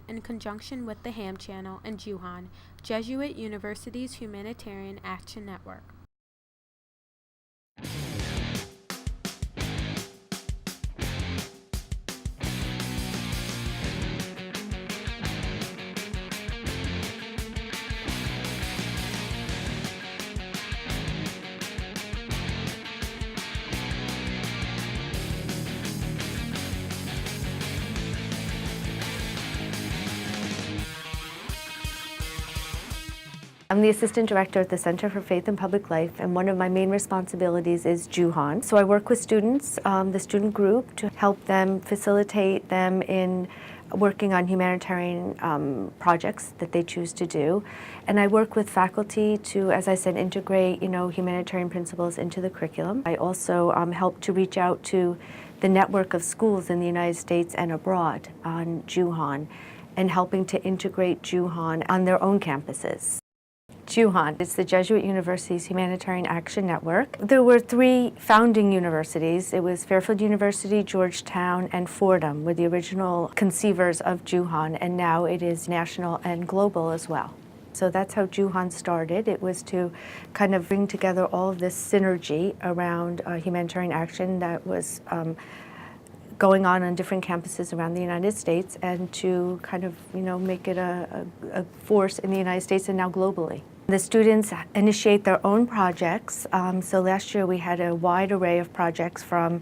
in conjunction with the HAM Channel and JUHAN, Jesuit University's Humanitarian Action Network. I'm the Assistant Director at the Center for Faith and Public Life, and one of my main responsibilities is JUHAN. So I work with students, the student group, to help them, facilitate them in working on humanitarian projects that they choose to do. And I work with faculty to, as I said, integrate, humanitarian principles into the curriculum. I also help to reach out to the network of schools in the United States and abroad on JUHAN, and helping to integrate JUHAN on their own campuses. JUHAN is the Jesuit University's Humanitarian Action Network. There were 3 founding universities. It was Fairfield University, Georgetown, and Fordham were the original conceivers of JUHAN, and now it is national and global as well. So that's how JUHAN started. It was to kind of bring together all of this synergy around humanitarian action that was going on different campuses around the United States, and to kind of, make it a force in the United States and now globally. The students initiate their own projects. So last year we had a wide array of projects, from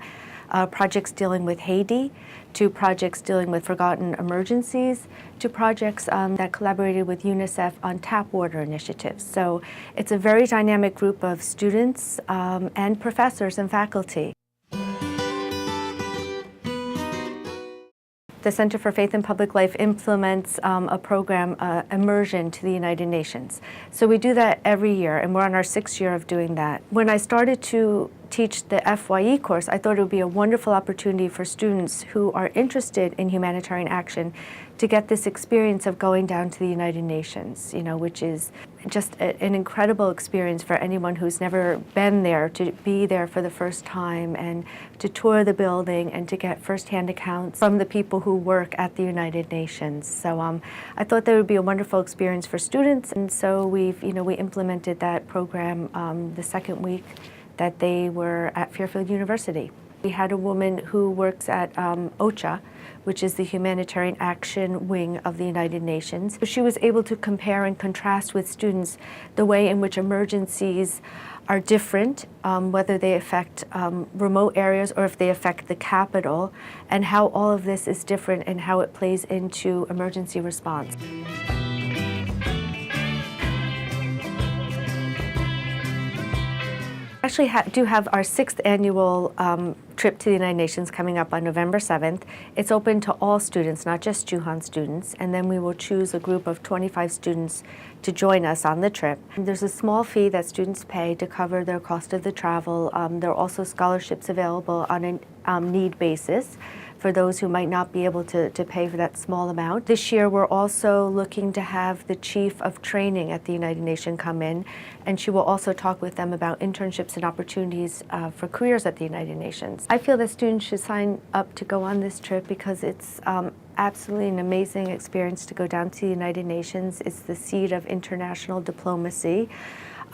projects dealing with Haiti, to projects dealing with forgotten emergencies, to projects that collaborated with UNICEF on tap water initiatives. So it's a very dynamic group of students and professors and faculty. The Center for Faith and Public Life implements a program, Immersion to the United Nations. So we do that every year, and we're on our 6th year of doing that. When I started to teach the FYE course, I thought it would be a wonderful opportunity for students who are interested in humanitarian action to get this experience of going down to the United Nations, which is just an incredible experience for anyone who's never been there, to be there for the first time and to tour the building and to get firsthand accounts from the people who work at the United Nations. So I thought that would be a wonderful experience for students, and so we implemented that program the second week that they were at Fairfield University. We had a woman who works at OCHA, which is the Humanitarian Action Wing of the United Nations. She was able to compare and contrast with students the way in which emergencies are different, whether they affect remote areas or if they affect the capital, and how all of this is different and how it plays into emergency response. Actually do have our 6th annual trip to the United Nations coming up on November 7th. It's open to all students, not just JUHAN students, and then we will choose a group of 25 students to join us on the trip. There's a small fee that students pay to cover their cost of the travel. There are also scholarships available on a need basis for those who might not be able to pay for that small amount. This year we're also looking to have the Chief of Training at the United Nations come in, and she will also talk with them about internships and opportunities for careers at the United Nations. I feel that students should sign up to go on this trip because it's absolutely an amazing experience to go down to the United Nations. It's the seat of international diplomacy.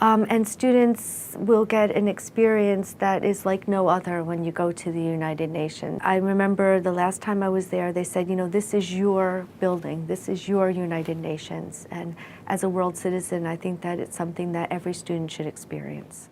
And students will get an experience that is like no other when you go to the United Nations. I remember the last time I was there, they said, this is your building, this is your United Nations. And as a world citizen, I think that it's something that every student should experience.